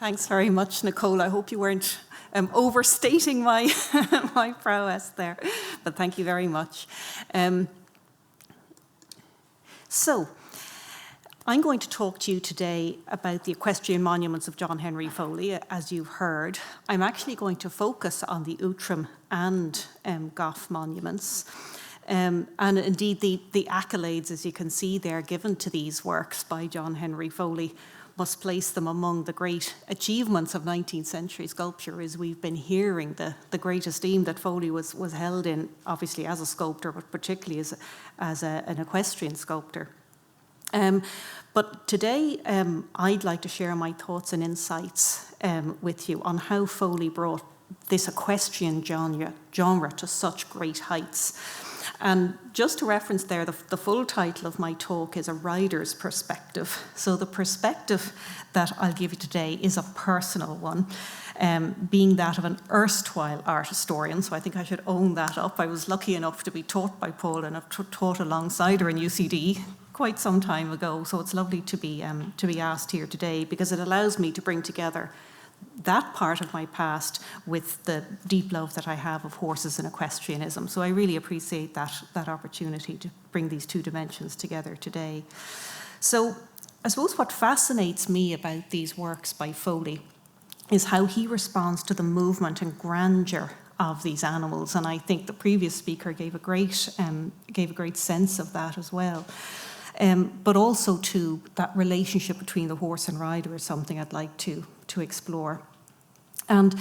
Thanks very much, Nicole. I hope you weren't overstating my my prowess there, but thank you very much. So, I'm going to talk to you today about the equestrian monuments of John Henry Foley. As you've heard, I'm actually going to focus on the Outram and Gough monuments. And indeed, the accolades, as you can see there, given to these works by John Henry Foley must place them among the great achievements of 19th century sculpture, as we've been hearing the great esteem that Foley was held in, obviously as a sculptor, but particularly as an equestrian sculptor. But today, I'd like to share my thoughts and insights with you on how Foley brought this equestrian genre to such great heights. And just to reference there, the full title of my talk is A Rider's Perspective. So the perspective that I'll give you today is a personal one, being that of an erstwhile art historian. So I think I should own that up. I was lucky enough to be taught by Paul, and I've taught alongside her in UCD quite some time ago. So it's lovely to be asked here today, because it allows me to bring together that part of my past with the deep love that I have of horses and equestrianism. So I really appreciate that opportunity to bring these two dimensions together today. So I suppose what fascinates me about these works by Foley is how he responds to the movement and grandeur of these animals. And I think the previous speaker gave a great sense of that as well. But also to that relationship between the horse and rider is something I'd like to explore. And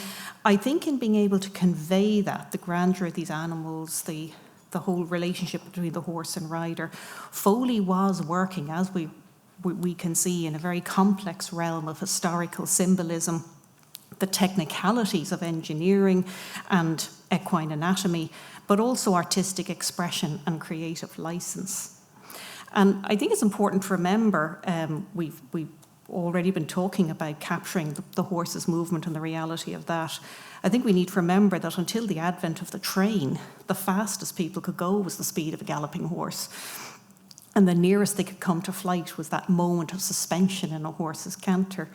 I think in being able to convey that, the grandeur of these animals, the whole relationship between the horse and rider, Foley was working, as we can see, in a very complex realm of historical symbolism, the technicalities of engineering and equine anatomy, but also artistic expression and creative license. And I think it's important to remember, we've already been talking about capturing the horse's movement and the reality of that. I think we need to remember that until the advent of the train, the fastest people could go was the speed of a galloping horse. And the nearest they could come to flight was that moment of suspension in a horse's canter.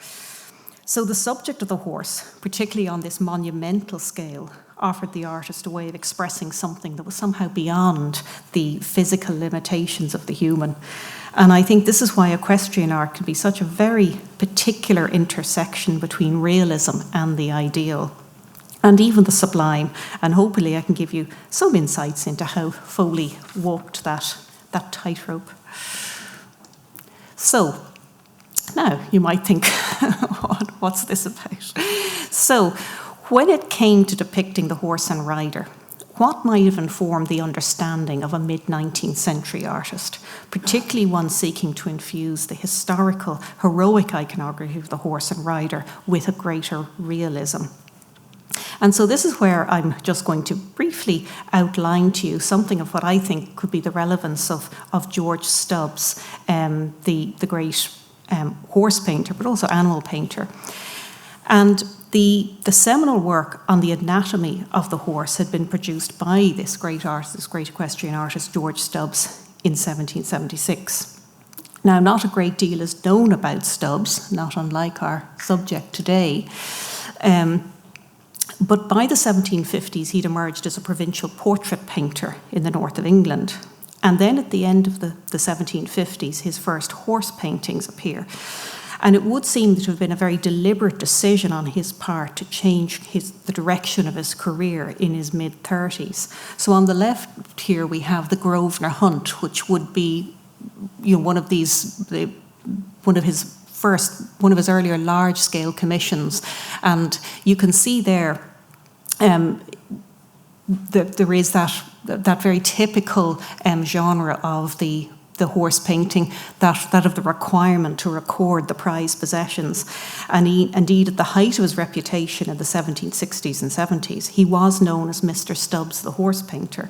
So the subject of the horse, particularly on this monumental scale, offered the artist a way of expressing something that was somehow beyond the physical limitations of the human. And I think this is why equestrian art can be such a very particular intersection between realism and the ideal, and even the sublime. And hopefully I can give you some insights into how Foley walked that tightrope. So, now you might think, what's this about? So, when it came to depicting the horse and rider, what might have informed the understanding of a mid-19th century artist, particularly one seeking to infuse the historical, heroic iconography of the horse and rider with a greater realism? And so this is where I'm just going to briefly outline to you something of what I think could be the relevance of George Stubbs, the great horse painter, but also animal painter. And the seminal work on the anatomy of the horse had been produced by this great artist, this great equestrian artist, George Stubbs, in 1776. Now, not a great deal is known about Stubbs, not unlike our subject today. But by the 1750s, he'd emerged as a provincial portrait painter in the north of England. And then at the end of the 1750s, his first horse paintings appear. And it would seem to have been a very deliberate decision on his part to change the direction of his career in his mid-30s. So on the left here we have the Grosvenor Hunt, which would be, one of his earlier large-scale commissions. And you can see there that there is that very typical genre of the horse painting, that of the requirement to record the prized possessions. And indeed, at the height of his reputation in the 1760s and 70s, he was known as Mr. Stubbs, the horse painter.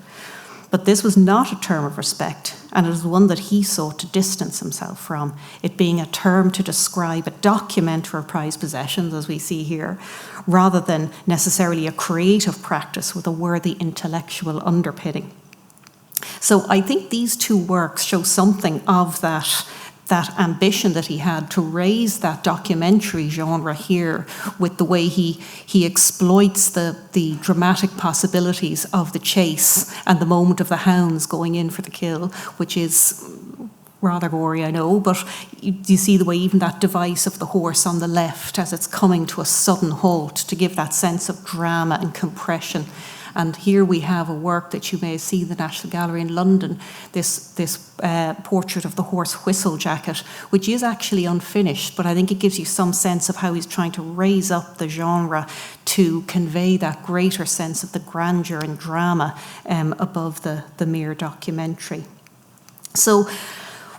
But this was not a term of respect, and it was one that he sought to distance himself from, it being a term to describe a document for prized possessions, as we see here, rather than necessarily a creative practice with a worthy intellectual underpinning. So I think these two works show something of that that ambition that he had to raise that documentary genre here with the way he exploits the dramatic possibilities of the chase and the moment of the hounds going in for the kill, which is rather gory, I know, but you see the way even that device of the horse on the left as it's coming to a sudden halt to give that sense of drama and compression. And here we have a work that you may see in the National Gallery in London, this portrait of the horse Whistle Jacket, which is actually unfinished, but I think it gives you some sense of how he's trying to raise up the genre to convey that greater sense of the grandeur and drama above the mere documentary. So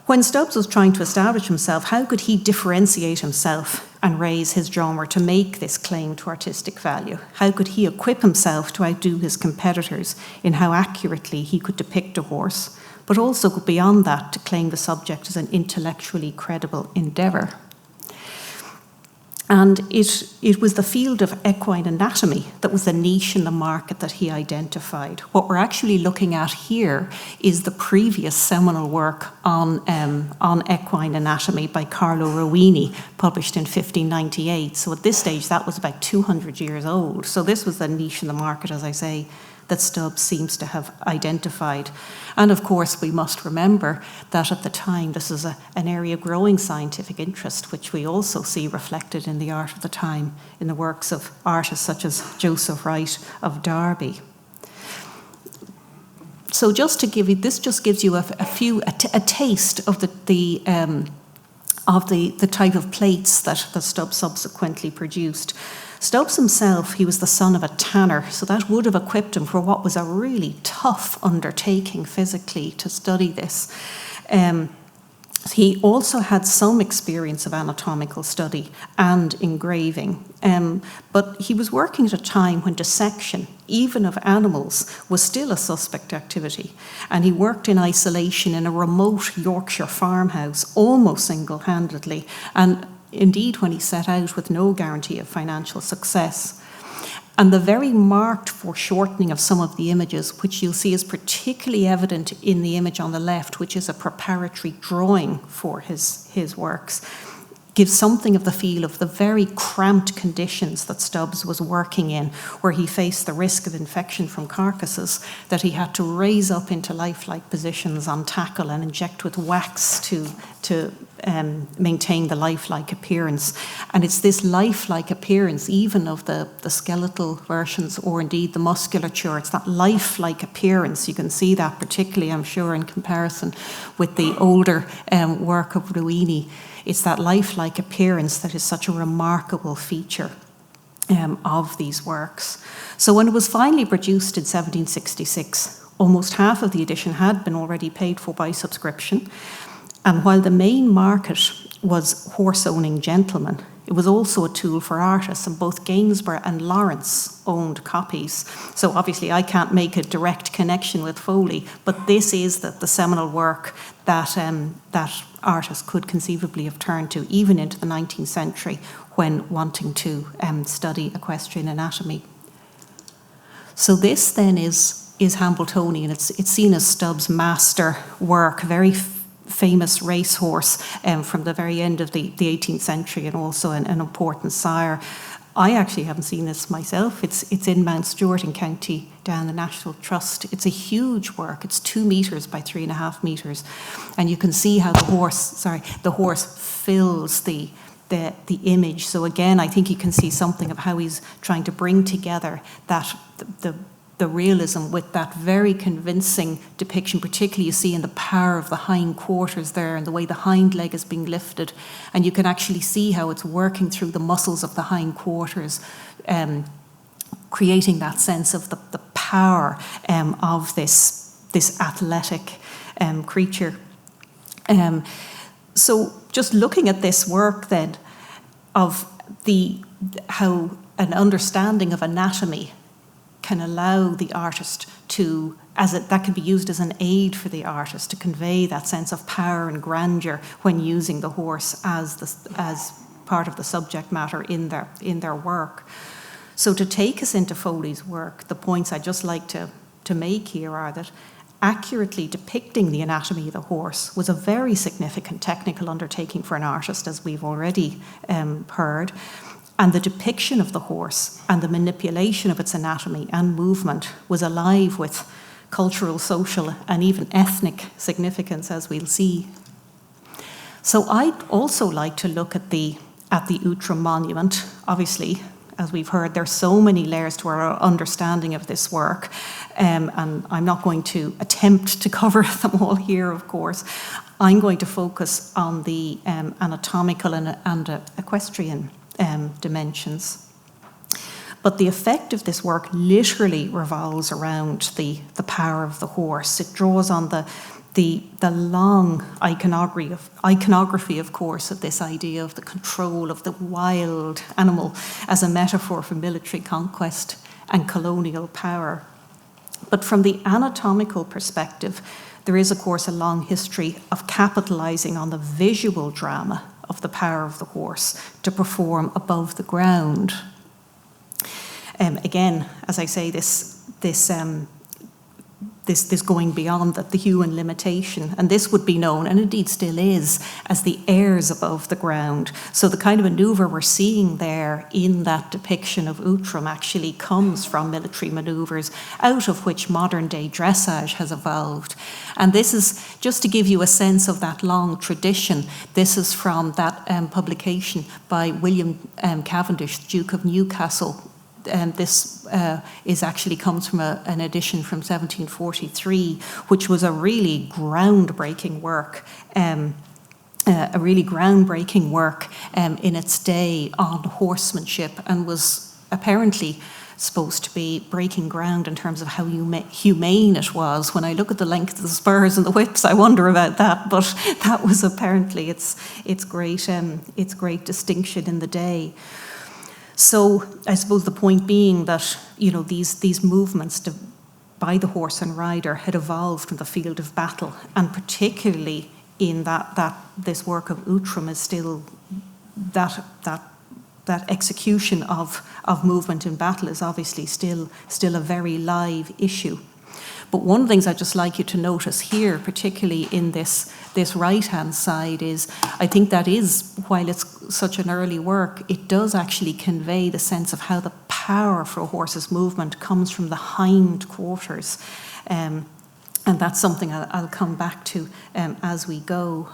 when Stubbs was trying to establish himself, how could he differentiate himself and raise his genre to make this claim to artistic value? How could he equip himself to outdo his competitors in how accurately he could depict a horse, but also go beyond that to claim the subject as an intellectually credible endeavour? And it was the field of equine anatomy that was the niche in the market that he identified. What we're actually looking at here is the previous seminal work on equine anatomy by Carlo Rowini, published in 1598. So at this stage, that was about 200 years old. So this was the niche in the market, as I say, that Stubbs seems to have identified. And of course, we must remember that at the time, this is an area of growing scientific interest, which we also see reflected in the art of the time, in the works of artists such as Joseph Wright of Derby. So just to give you, this just gives you a taste of the type of plates that Stubbs subsequently produced. Stubbs himself, he was the son of a tanner, so that would have equipped him for what was a really tough undertaking physically to study this. He also had some experience of anatomical study and engraving, but he was working at a time when dissection, even of animals, was still a suspect activity, and he worked in isolation in a remote Yorkshire farmhouse, almost single-handedly, and indeed when he set out with no guarantee of financial success. And the very marked foreshortening of some of the images, which you'll see is particularly evident in the image on the left, which is a preparatory drawing for his works, gives something of the feel of the very cramped conditions that Stubbs was working in, where he faced the risk of infection from carcasses that he had to raise up into lifelike positions on tackle and inject with wax to maintain the lifelike appearance. And it's this lifelike appearance, even of the skeletal versions or indeed the musculature, it's that lifelike appearance. You can see that particularly, I'm sure, in comparison with the older work of Rowini. It's that lifelike appearance that is such a remarkable feature of these works. So when it was finally produced in 1766, almost half of the edition had been already paid for by subscription. And while the main market was horse-owning gentlemen, it was also a tool for artists, and both Gainsborough and Lawrence owned copies. So obviously I can't make a direct connection with Foley, but this is the seminal work that artists could conceivably have turned to, even into the 19th century, when wanting to study equestrian anatomy. So this then is Hambletonian. It's seen as Stubbs' master work, very famous racehorse from the very end of the 18th century, and also an important sire. I actually haven't seen this myself. It's in Mount Stewart in County Down, the National Trust. It's a huge work. It's 2 meters by 3.5 meters, and you can see how the horse fills the image. So again, I think you can see something of how he's trying to bring together that the realism with that very convincing depiction, particularly you see in the power of the hind quarters there and the way the hind leg is being lifted. And you can actually see how it's working through the muscles of the hind quarters, creating that sense of the power of this athletic creature. So just looking at this work then of how an understanding of anatomy can allow the artist to, that can be used as an aid for the artist to convey that sense of power and grandeur when using the horse as part of the subject matter in their work. So to take us into Foley's work, the points I'd just like to make here are that accurately depicting the anatomy of the horse was a very significant technical undertaking for an artist, as we've already heard. And the depiction of the horse and the manipulation of its anatomy and movement was alive with cultural, social, and even ethnic significance, as we'll see. So I'd also like to look at the Outram monument. Obviously, as we've heard, there's so many layers to our understanding of this work, and I'm not going to attempt to cover them all here, of course. I'm going to focus on the anatomical and equestrian dimensions. But the effect of this work literally revolves around the power of the horse. It draws on the long iconography, of course, of this idea of the control of the wild animal as a metaphor for military conquest and colonial power. But from the anatomical perspective, there is, of course, a long history of capitalizing on the visual drama of the power of the horse to perform above the ground. Again, as I say, this going beyond the human limitation, and this would be known, and indeed still is, as the airs above the ground. So the kind of manoeuvre we're seeing there in that depiction of Outram actually comes from military manoeuvres, out of which modern day dressage has evolved. And this is, just to give you a sense of that long tradition, this is from that publication by William Cavendish, Duke of Newcastle. This comes from an edition from 1743, which was a really groundbreaking work, in its day on horsemanship, and was apparently supposed to be breaking ground in terms of how humane it was. When I look at the length of the spurs and the whips, I wonder about that, but that was apparently its great distinction in the day. So I suppose the point being that, you know, these movements by the horse and rider had evolved from the field of battle, and particularly in that this work of Outram is still that execution of movement in battle is obviously still a very live issue. But one of the things I'd just like you to notice here, particularly in this right-hand side, is I think that is, while it's such an early work, it does actually convey the sense of how the power for a horse's movement comes from the hind quarters. And that's something I'll come back to as we go.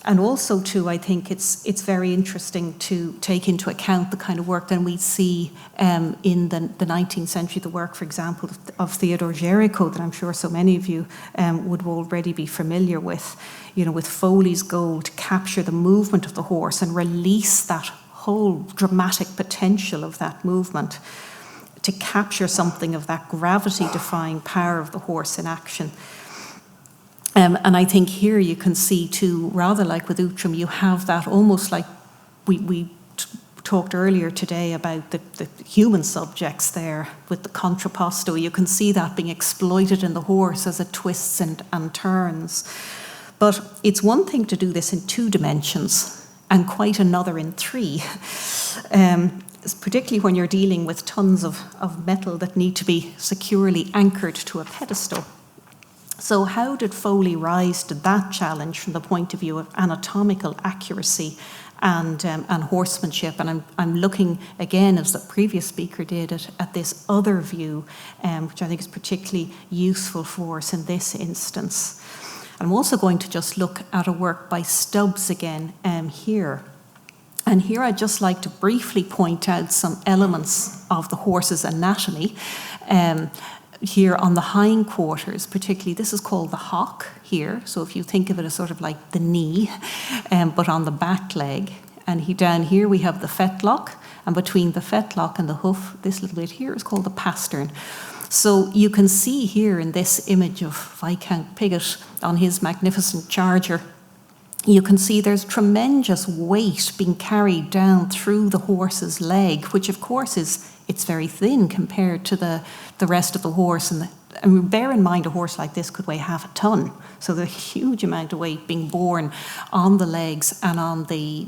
And also, too, I think it's very interesting to take into account the kind of work that we see in the 19th century, the work, for example, of Theodore Géricault, that I'm sure so many of you would already be familiar with, you know, with Foley's goal to capture the movement of the horse and release that whole dramatic potential of that movement, to capture something of that gravity-defying power of the horse in action. And I think here you can see too, rather like with Outram, you have that almost like we talked earlier today about the human subjects there with the contrapposto. You can see that being exploited in the horse as it twists and turns. But it's one thing to do this in 2 dimensions and quite another in 3. Particularly when you're dealing with tons of metal that need to be securely anchored to a pedestal. So how did Foley rise to that challenge from the point of view of anatomical accuracy and horsemanship? And I'm looking again, as the previous speaker did, at this other view, which I think is particularly useful for us in this instance. I'm also going to just look at a work by Stubbs again here. And here I'd just like to briefly point out some elements of the horse's anatomy. Here on the hindquarters, particularly, this is called the hock here. So if you think of it as sort of like the knee, but on the back leg. And down here we have the fetlock, and between the fetlock and the hoof, this little bit here is called the pastern. So you can see here in this image of Viscount Piggott on his magnificent charger, you can see there's tremendous weight being carried down through the horse's leg, which of course it's very thin compared to the rest of the horse. And bear in mind, a horse like this could weigh half a ton. So there's a huge amount of weight being borne on the legs and on the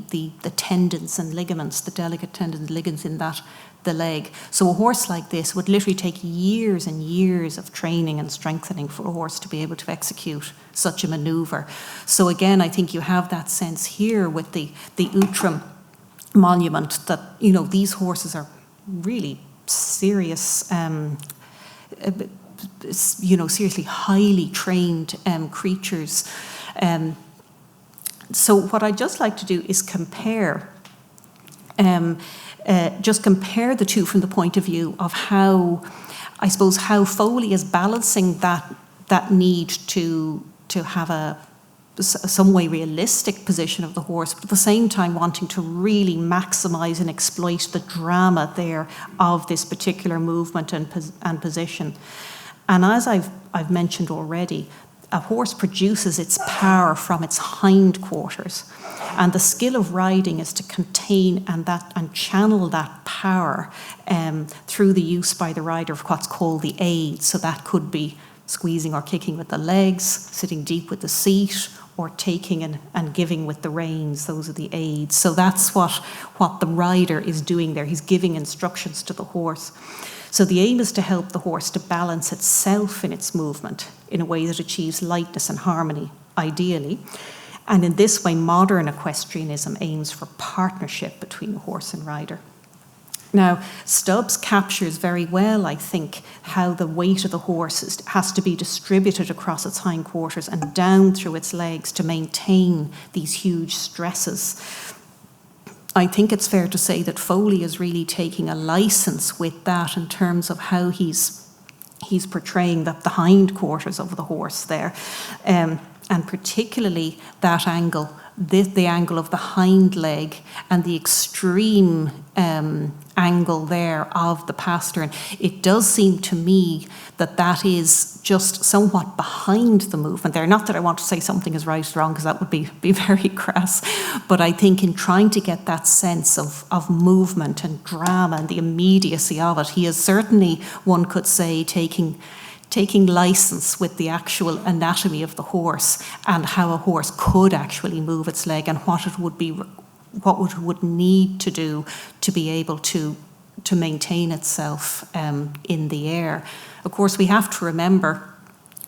tendons and ligaments, the delicate tendons and ligaments in that the leg. So a horse like this would literally take years and years of training and strengthening for a horse to be able to execute such a maneuver. So again, I think you have that sense here with the Outram monument that, you know, these horses are really serious, you know, seriously highly trained creatures. So what I'd just like to do is compare just compare the two from the point of view of how, I suppose, how Foley is balancing that need to have some way realistic position of the horse, but at the same time wanting to really maximise and exploit the drama there of this particular movement and position. And as I've mentioned already, a horse produces its power from its hindquarters. And the skill of riding is to contain and channel that power through the use by the rider of what's called the aids. So that could be squeezing or kicking with the legs, sitting deep with the seat, or taking and giving with the reins. Those are the aids. So that's what the rider is doing there. He's giving instructions to the horse. So the aim is to help the horse to balance itself in its movement in a way that achieves lightness and harmony, ideally. And in this way, modern equestrianism aims for partnership between the horse and rider. Now, Stubbs captures very well, I think, how the weight of the horse has to be distributed across its hindquarters and down through its legs to maintain these huge stresses. I think it's fair to say that Foley is really taking a license with that in terms of how he's portraying the hindquarters of the horse there, and particularly that angle, the angle of the hind leg and the extreme angle there of the pastern. It does seem to me that is just somewhat behind the movement there. Not that I want to say something is right or wrong, because that would be very crass, but I think in trying to get that sense of movement and drama and the immediacy of it, he is certainly, one could say, taking license with the actual anatomy of the horse and how a horse could actually move its leg and what it would need to do to be able to maintain itself in the air. Of course, we have to remember,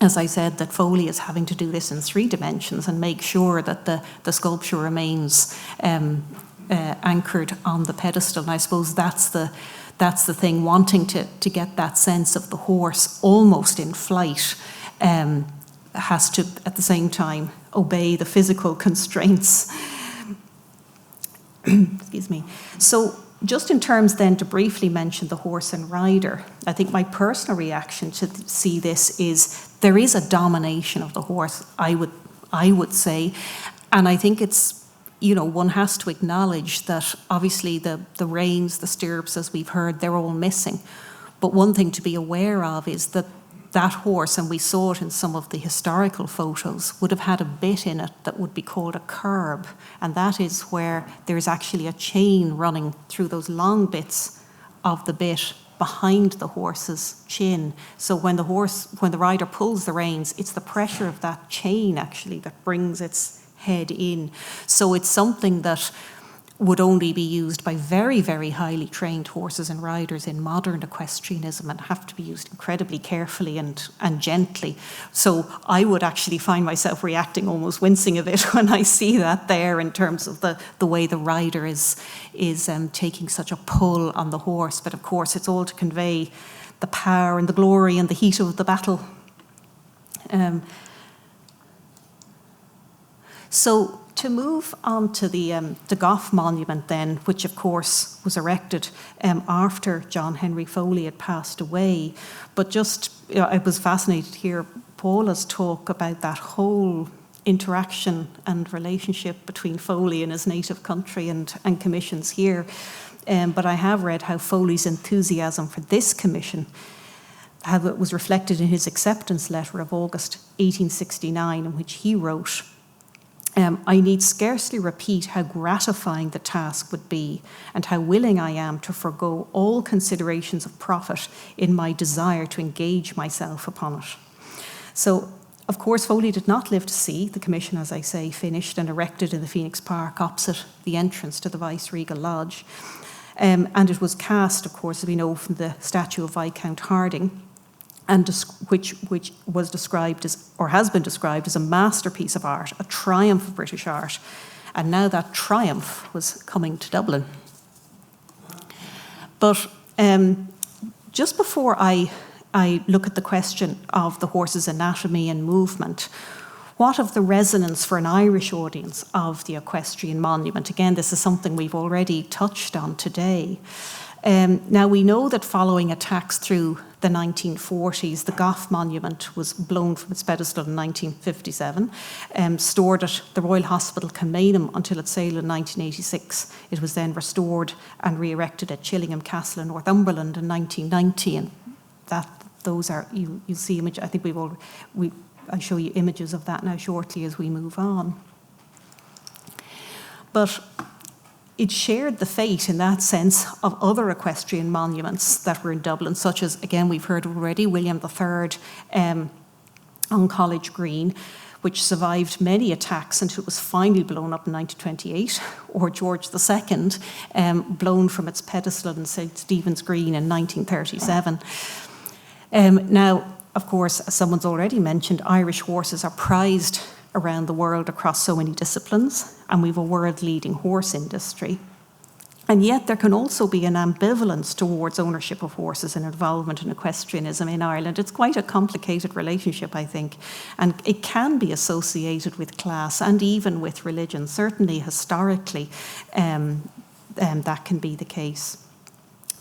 as I said, that Foley is having to do this in 3 dimensions and make sure that the sculpture remains anchored on the pedestal. And I suppose that's the thing, wanting to get that sense of the horse almost in flight, has to, at the same time, obey the physical constraints. Excuse me. So just in terms then to briefly mention the horse and rider, I think my personal reaction to see this is there is a domination of the horse, I would say, and I think it's, you know, one has to acknowledge that obviously the reins, the stirrups, as we've heard, they're all missing. But one thing to be aware of is that horse, and we saw it in some of the historical photos, would have had a bit in it that would be called a curb. And that is where there's actually a chain running through those long bits of the bit behind the horse's chin. So when the rider pulls the reins, it's the pressure of that chain actually that brings its head in. So it's something that would only be used by very, very highly trained horses and riders in modern equestrianism and have to be used incredibly carefully and gently. So I would actually find myself reacting, almost wincing a bit when I see that there in terms of the way the rider is taking such a pull on the horse. But of course, it's all to convey the power and the glory and the heat of the battle. So to move on to the Gough monument then, which of course was erected after John Henry Foley had passed away. But just, you know, I was fascinated to hear Paula's talk about that whole interaction and relationship between Foley and his native country and commissions here. But I have read how Foley's enthusiasm for this commission, how it was reflected in his acceptance letter of August 1869, in which he wrote, I need scarcely repeat how gratifying the task would be and how willing I am to forego all considerations of profit in my desire to engage myself upon it. So, of course, Foley did not live to see the commission, as I say, finished and erected in the Phoenix Park opposite the entrance to the Viceregal Lodge. And it was cast, of course, as we know, from the statue of Viscount Harding, and which was described as, or has been described as, a masterpiece of art, a triumph of British art. And now that triumph was coming to Dublin. But just before I look at the question of the horse's anatomy and movement, what of the resonance for an Irish audience of the equestrian monument? Again, this is something we've already touched on today. Now, we know that following attacks through the 1940s, the Gough Monument was blown from its pedestal in 1957, stored at the Royal Hospital Kilmainham until its sale in 1986. It was then restored and re-erected at Chillingham Castle in Northumberland in 1990, and those are, you'll see image. I think I'll show you images of that now shortly as we move on. But it shared the fate, in that sense, of other equestrian monuments that were in Dublin, such as, again, we've heard already, William III on College Green, which survived many attacks until it was finally blown up in 1928, or George II, blown from its pedestal in St. Stephen's Green in 1937. Now, of course, as someone's already mentioned, Irish horses are prized around the world across so many disciplines, and we've a world-leading horse industry. And yet there can also be an ambivalence towards ownership of horses and involvement in equestrianism in Ireland. It's quite a complicated relationship, I think, and it can be associated with class and even with religion. Certainly historically, that can be the case.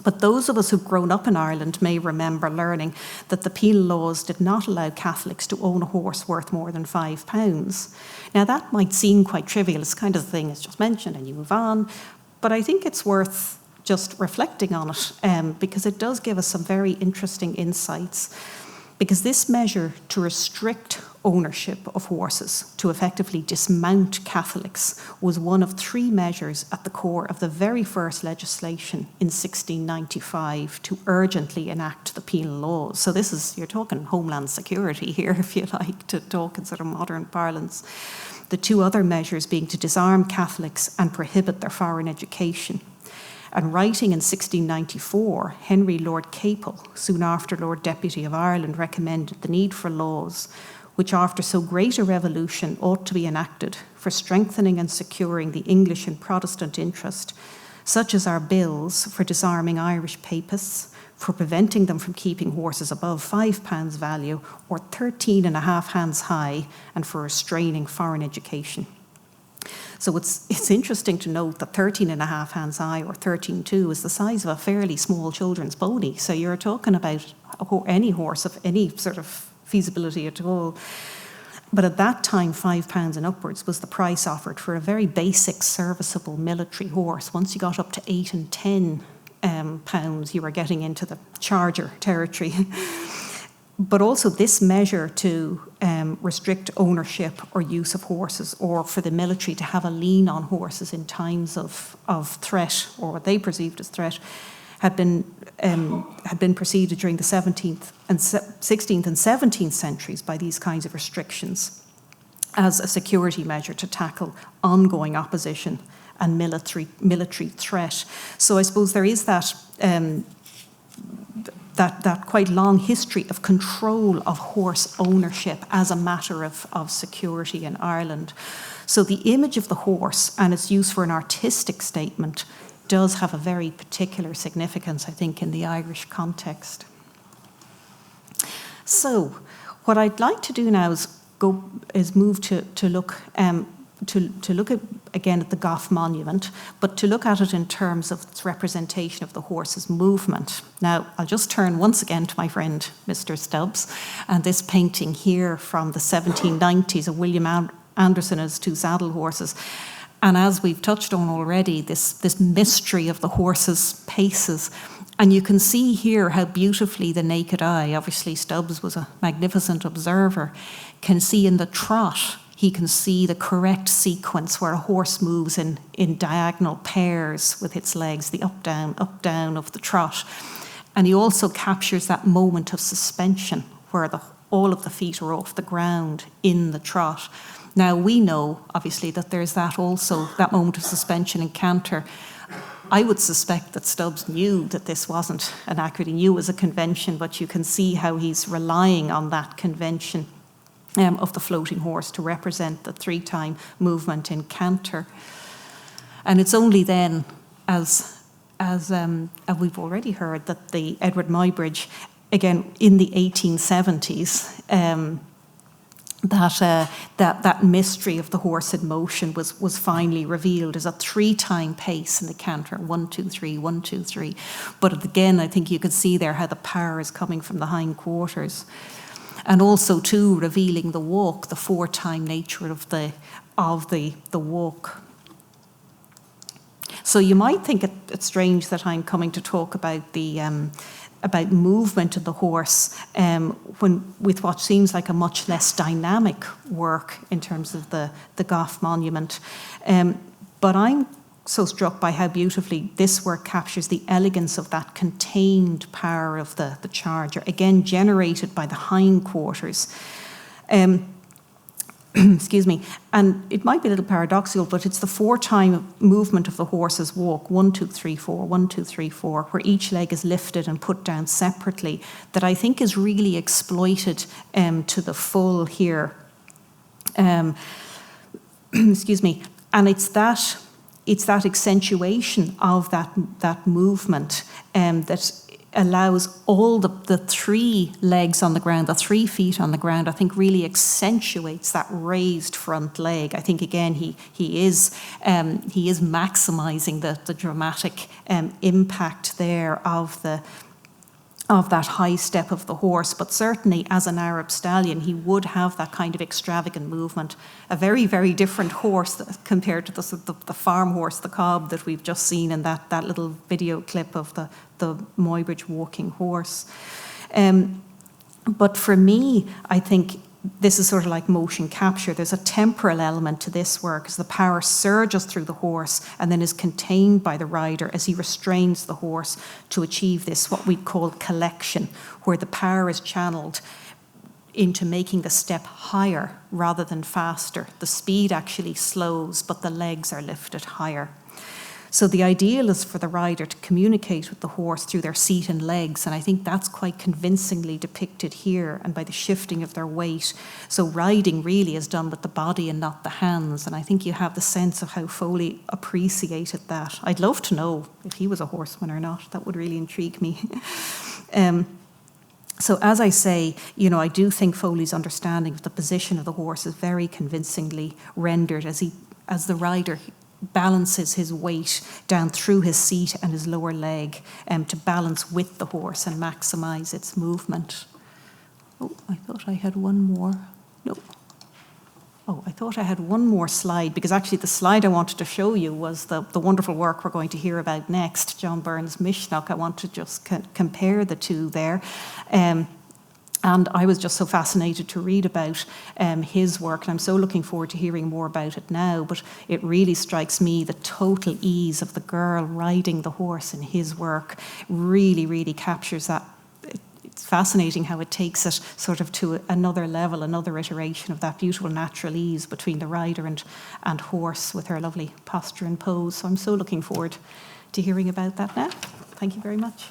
But those of us who've grown up in Ireland may remember learning that the penal laws did not allow Catholics to own a horse worth more than £5. Now, that might seem quite trivial. It's kind of the thing that's just mentioned and you move on. But I think it's worth just reflecting on it because it does give us some very interesting insights. Because this measure to restrict ownership of horses, to effectively dismount Catholics, was one of 3 measures at the core of the very first legislation in 1695 to urgently enact the penal laws. So this is, you're talking Homeland Security here, if you like, to talk in sort of modern parlance. The 2 other measures being to disarm Catholics and prohibit their foreign education. And writing in 1694, Henry Lord Capel, soon after Lord Deputy of Ireland, recommended the need for laws which after so great a revolution ought to be enacted for strengthening and securing the English and Protestant interest, such as our bills for disarming Irish papists, for preventing them from keeping horses above £5 value or 13.5 hands high, and for restraining foreign education. So it's interesting to note that 13.5 hands high or 13.2 is the size of a fairly small children's pony. So you're talking about any horse of any sort of feasibility at all. But at that time, £5 and upwards was the price offered for a very basic, serviceable military horse. Once you got up to 8 and 10 pounds, you were getting into the charger territory. But also this measure to restrict ownership or use of horses, or for the military to have a lien on horses in times of threat, or what they perceived as threat, had been preceded during the 16th and 17th centuries by these kinds of restrictions as a security measure to tackle ongoing opposition and military threat. So I suppose there is that quite long history of control of horse ownership as a matter of security in Ireland. So the image of the horse and its use for an artistic statement does have a very particular significance, I think, in the Irish context. So what I'd like to do now is move to look at, again, at the Gough Monument, but to look at it in terms of its representation of the horse's movement. Now, I'll just turn once again to my friend, Mr. Stubbs, and this painting here from the 1790s of William Anderson and his 2 saddle horses. And as we've touched on already, this mystery of the horse's paces. And you can see here how beautifully the naked eye, obviously Stubbs was a magnificent observer, can see in the trot. He can see the correct sequence where a horse moves in diagonal pairs with its legs, the up, down of the trot. And he also captures that moment of suspension where all of the feet are off the ground in the trot. Now, we know, obviously, that there's that moment of suspension and canter I would suspect that Stubbs knew that this wasn't an accurate. He knew it was a convention, but you can see how he's relying on that convention of the floating horse to represent the 3-time movement in canter. And it's only then, as we've already heard, that the Edward Muybridge, again in the 1870s, that mystery of the horse in motion was finally revealed as a 3-time pace in the canter, 1, 2, 3, 1, 2, 3. But again, I think you can see there how the power is coming from the hindquarters. And also too revealing the walk, the 4-time nature of the walk. So you might think it's strange that I'm coming to talk about the about movement of the horse when with what seems like a much less dynamic work in terms of the Gough monument. But I'm so struck by how beautifully this work captures the elegance of that contained power of the charger, again generated by the hindquarters. Excuse me, and it might be a little paradoxical, but it's the 4-time movement of the horse's walk, 1, 2, 3, 4, 1, 2, 3, 4, where each leg is lifted and put down separately, that I think is really exploited to the full here. Excuse me, and it's that accentuation of that movement that allows all the 3 legs on the ground, the 3 feet on the ground, I think really accentuates that raised front leg. I think again he is maximising the dramatic impact there of that high step of the horse, but certainly as an Arab stallion he would have that kind of extravagant movement, a very, very different horse compared to the farm horse, the cob that we've just seen in that little video clip of the Muybridge walking horse. But for me, I think this is sort of like motion capture. There's a temporal element to this work as the power surges through the horse and then is contained by the rider as he restrains the horse to achieve this, what we call collection, where the power is channeled into making the step higher rather than faster. The speed actually slows, but the legs are lifted higher. So the ideal is for the rider to communicate with the horse through their seat and legs, and I think that's quite convincingly depicted here, and by the shifting of their weight. So riding really is done with the body and not the hands, and I think you have the sense of how Foley appreciated that. I'd love to know if he was a horseman or not. That would really intrigue me. So as I say, I do think Foley's understanding of the position of the horse is very convincingly rendered as the rider balances his weight down through his seat and his lower leg to balance with the horse and maximise its movement. Oh, I thought I had one more. No. Oh, I thought I had one more slide, because actually the slide I wanted to show you was the wonderful work we're going to hear about next, John Byrne's Mishnach. I want to just compare the two there. And I was just so fascinated to read about his work, and I'm so looking forward to hearing more about it now. But it really strikes me the total ease of the girl riding the horse in his work really, really captures that. It's fascinating how it takes it sort of to another level, another iteration of that beautiful natural ease between the rider and horse with her lovely posture and pose. So I'm so looking forward to hearing about that now. Thank you very much.